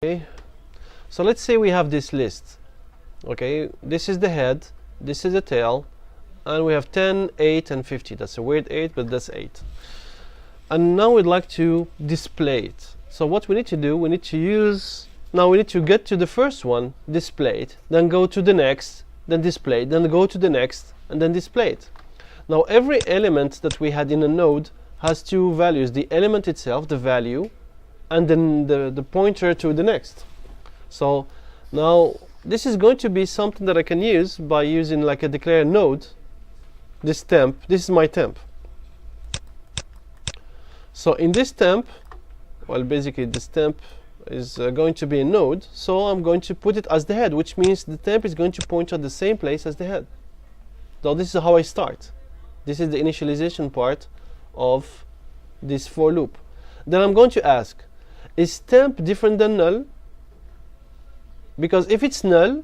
Okay, so let's say we have this list. Okay, this is the head, this is the tail, and we have 10, 8, and 50. That's a weird 8, but that's 8. And now we'd like to display it. So what we need to do, we need to get to the first one, display it, then go to the next, then display it, then go to the next, and then display it. Now every element that we had in a node has two values: the element itself, the value, and then the pointer to the next. So now this is going to be something that I can use by using like a declare node. This temp, this is my temp. So in this temp, well, basically this temp is going to be a node, so I'm going to put it as the head, which means the temp is going to point at the same place as the head. So this is how I start. This is the initialization part of this for loop. Then I'm going to ask, is temp different than null? Because if it's null,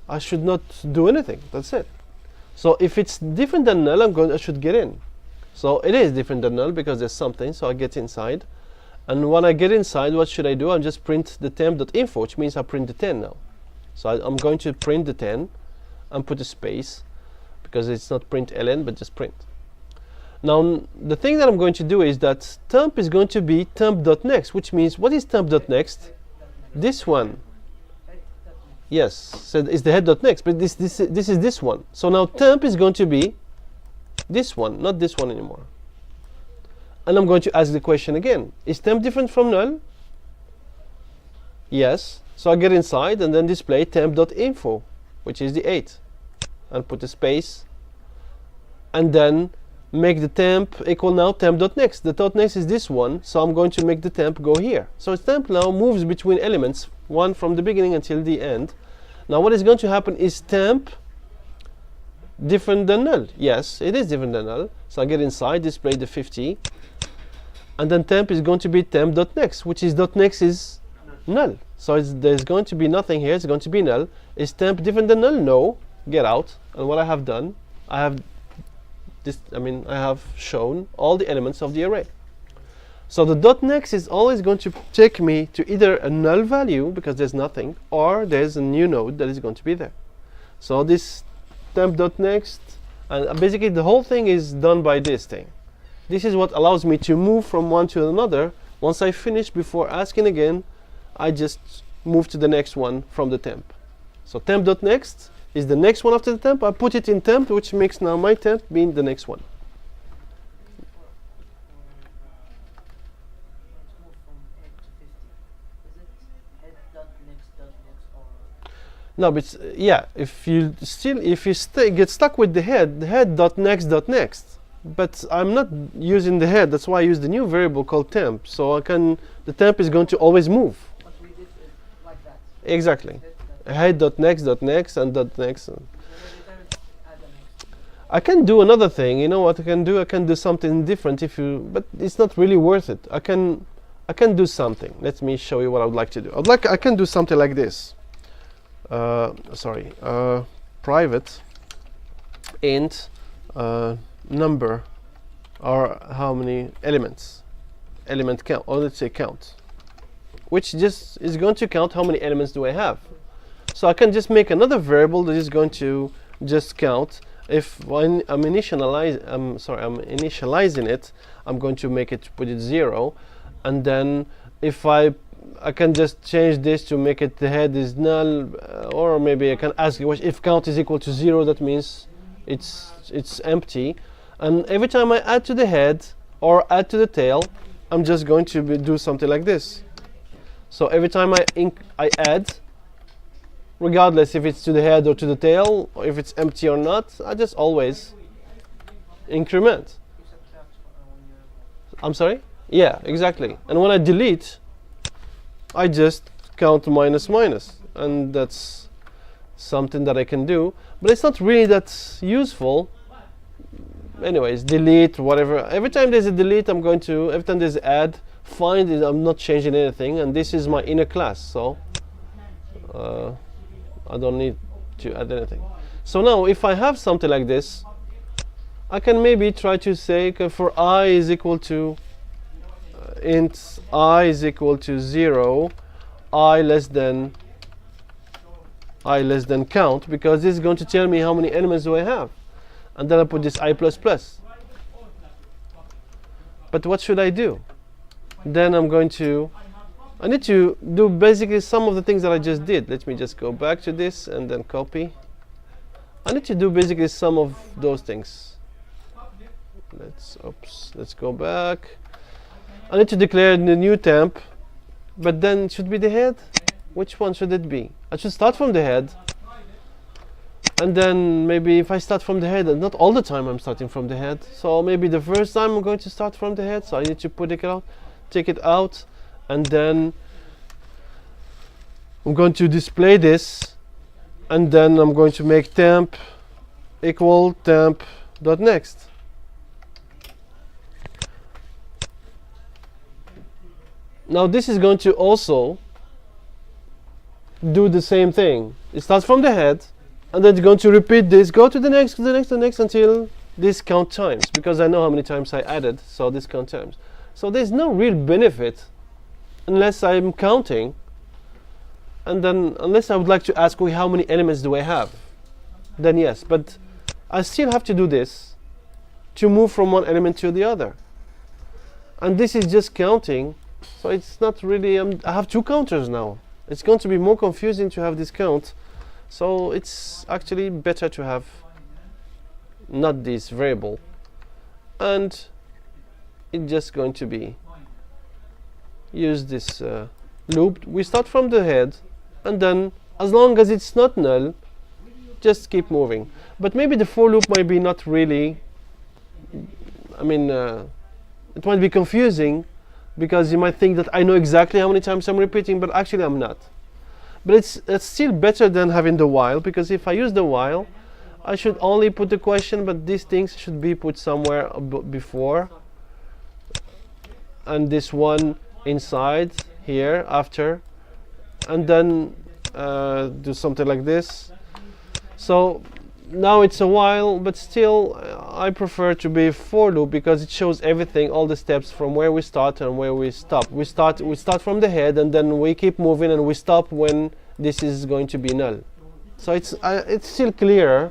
I should not do anything. That's it. So if it's different than null, I should get in. So it is different than null because there's something, so I get inside. And when I get inside, what should I do? I'll just print the temp.info, which means I print the 10 now. So I'm going to print the 10 and put a space, because it's not print ln, but just print. Now the thing that I'm going to do is that temp is going to be temp.next, which means, what is temp.next? This one. Yes, so it's the head.next, but this is this one. So now temp is going to be this one, not this one anymore. And I'm going to ask the question again, is temp different from null? Yes. So I get inside and then display temp.info, which is the 8, and put a space, and then make the temp equal now temp.next. The .next is this one, so I'm going to make the temp go here. So temp now moves between elements, one from the beginning until the end. Now what is going to happen is temp different than null. Yes, it is different than null. So I get inside, display the 50, and then temp is going to be temp.next, which is .next is null. So there's going to be nothing here, it's going to be null. Is temp different than null? No. Get out. And what I have done, I have shown all the elements of the array. So the .next is always going to take me to either a null value, because there's nothing, or there's a new node that is going to be there. So this temp.next, and basically the whole thing is done by this thing. This is what allows me to move from one to another. Once I finish, before asking again, I just move to the next one from the temp. So temp.next is the next one after the temp. I put it in temp, which makes now my temp being the next one. No, but yeah, if you get stuck with the head.next.next, but I'm not using the head. That's why I use the new variable called temp. So the temp is going to always move. But we did it like that. Exactly. Head.next.next and .next. I can do another thing. You know what I can do? I can do something different but it's not really worth it. I can do something. Let me show you what I would like to do. I can do something like this. Private int number, or how many elements, element count, or let's say count, which just is going to count how many elements do I have. So I can just make another variable that is going to just count. If when I'm initializing it, I'm going to put it 0, and then if I can just change this to make it the head is null, or maybe I can ask if count is equal to 0, that means it's empty. And every time I add to the head or add to the tail, I'm just going to do something like this. So every time I add, regardless if it's to the head or to the tail, or if it's empty or not, I just always increment. I'm sorry? Yeah, exactly. And when I delete, I just count minus minus, and that's something that I can do, but it's not really that useful. Anyways, delete, whatever. Every time there's a delete, every time there's add, find it, I'm not changing anything, and this is my inner class, so I don't need to add anything. So now if I have something like this, I can maybe try to say for I is equal to int I is equal to 0, I less than count, because this is going to tell me how many elements do I have. And then I put this I plus plus. But what should I do? Then I need to do basically some of the things that I just did. Let me just go back to this and then copy. I need to do basically some of those things. Let's go back. I need to declare the new temp, but then it should be the head. Which one should it be? I should start from the head, and then maybe if I start from the head, and not all the time I'm starting from the head, so maybe the first time I'm going to start from the head, so I need to take it out, and then I'm going to display this, and then I'm going to make temp equal temp dot next. Now this is going to also do the same thing. It starts from the head, and then it's going to repeat this, go to the next, to the next, to the next, until this count times, because I know how many times I added, so this count times. So there's no real benefit unless I'm counting, and then unless I would like to ask, okay, how many elements do I have? Then yes, but I still have to do this to move from one element to the other. And this is just counting, so it's not really, I have two counters now. It's going to be more confusing to have this count, so it's actually better to have not this variable, and it's just going to be use this loop. We start from the head, and then as long as it's not null, just keep moving. But maybe the for loop might be not really, I mean, it might be confusing, because you might think that I know exactly how many times I'm repeating, but actually I'm not. But it's still better than having the while, because if I use the while, I should only put the question, but these things should be put somewhere before, and this one inside here after, and then do something like this. So now it's a while, but still I prefer to be for loop, because it shows everything, all the steps from where we start and where we stop. We start from the head, and then we keep moving, and we stop when this is going to be null. So it's still clearer,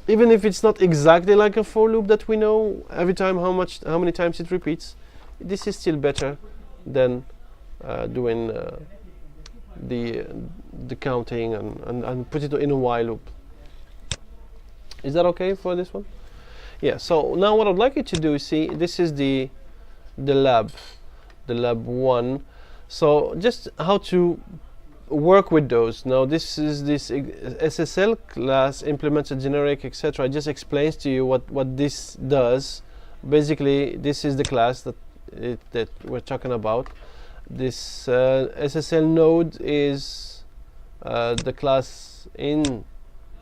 even if it's not exactly like a for loop that we know every time how many times it repeats. This is still better than doing the counting and put it in a while loop. Is that okay for this one? Yeah, so now what I'd like you to do is, see, this is the lab 1. So just how to work with those. Now this is this SSL class implemented generic, etc. It just explains to you what this does. Basically, this is the class that we're talking about. This SSL node is the class in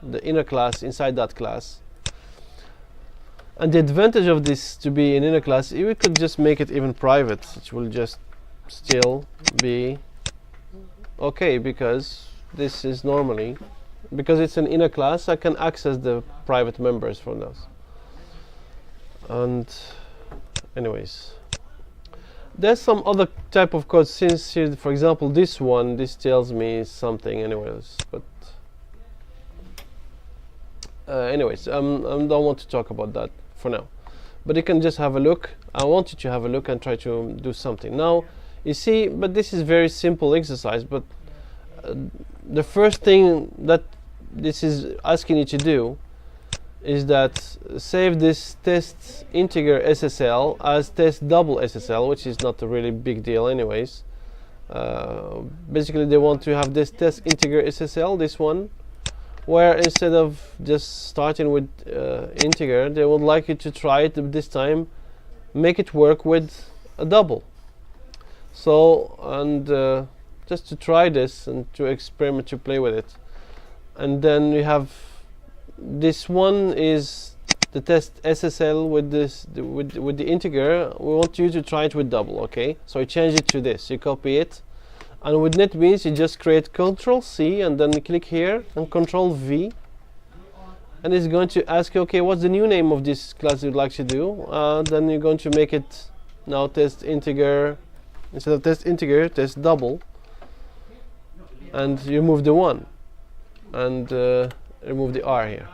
the inner class inside that class. And the advantage of this to be an inner class, we could just make it even private. It will just still be okay, because this is normally, because it's an inner class, I can access the private members from those. And anyways, there's some other type of code, since here, for example, this tells me something anyways, but anyways, I don't want to talk about that for now, but you can just have a look. I want you to have a look and try to do something. Now you see, but this is very simple exercise, but the first thing that this is asking you to do is that save this test integer SSL as test double SSL, which is not a really big deal anyways. Basically they want to have this test integer SSL, this one, where instead of just starting with integer, they would like you to try it this time, make it work with a double. So, and just to try this and to experiment, to play with it. And then we have this one is the test SSL with this with the integer. We want you to try it with double, okay? So you change it to this, you copy it, and with NetBeans you just create Ctrl+C and then you click here and Ctrl+V, and it's going to ask you, okay, what's the new name of this class you'd like to do? Then you're going to make it now test integer instead of test integer, test double, and you remove the 1 and remove the R here.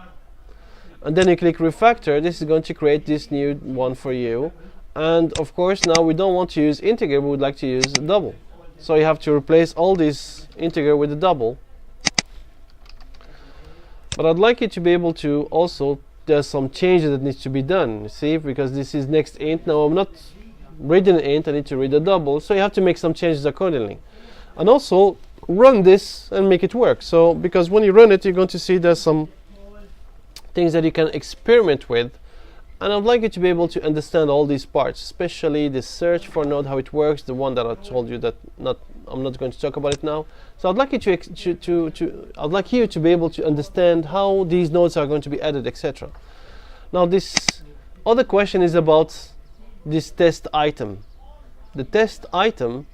And then you click refactor. This is going to create this new one for you. And of course, now we don't want to use integer, we would like to use double. So you have to replace all this integer with a double. But I'd like you to be able to also, there's some changes that needs to be done. You see, because this is next int. Now I'm not reading an int, I need to read a double. So you have to make some changes accordingly. And also run this and make it work. So because when you run it, you're going to see there's some things that you can experiment with. And I'd like you to be able to understand all these parts, especially the search for node, how it works, the one that I told you that I'm not going to talk about it now. So I'd like you I'd like you to be able to understand how these nodes are going to be added, etc. Now this other question is about this test item. The test item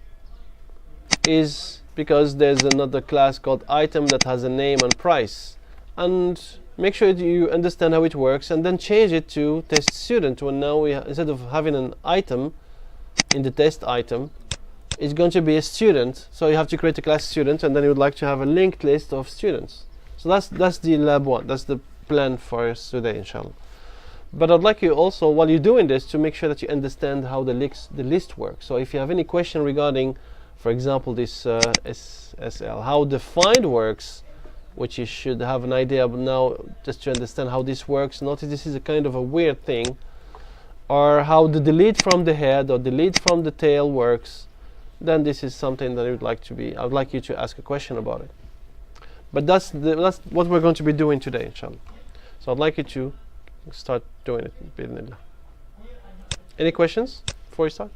is because there's another class called item that has a name and price. And make sure that you understand how it works, and then change it to test student. When now we instead of having an item in the test item, it's going to be a student. So you have to create a class student, and then you would like to have a linked list of students. So that's the lab 1. That's the plan for us today, inshallah. But I'd like you also, while you're doing this, to make sure that you understand how the list works. So if you have any question regarding, for example, this SL, how the find works, which you should have an idea of now, just to understand how this works. Notice this is a kind of a weird thing. Or how the delete from the head or delete from the tail works. Then this is something that I would like you to ask a question about it. But that's what we're going to be doing today, inshallah. So I'd like you to start doing it. Any questions before we start?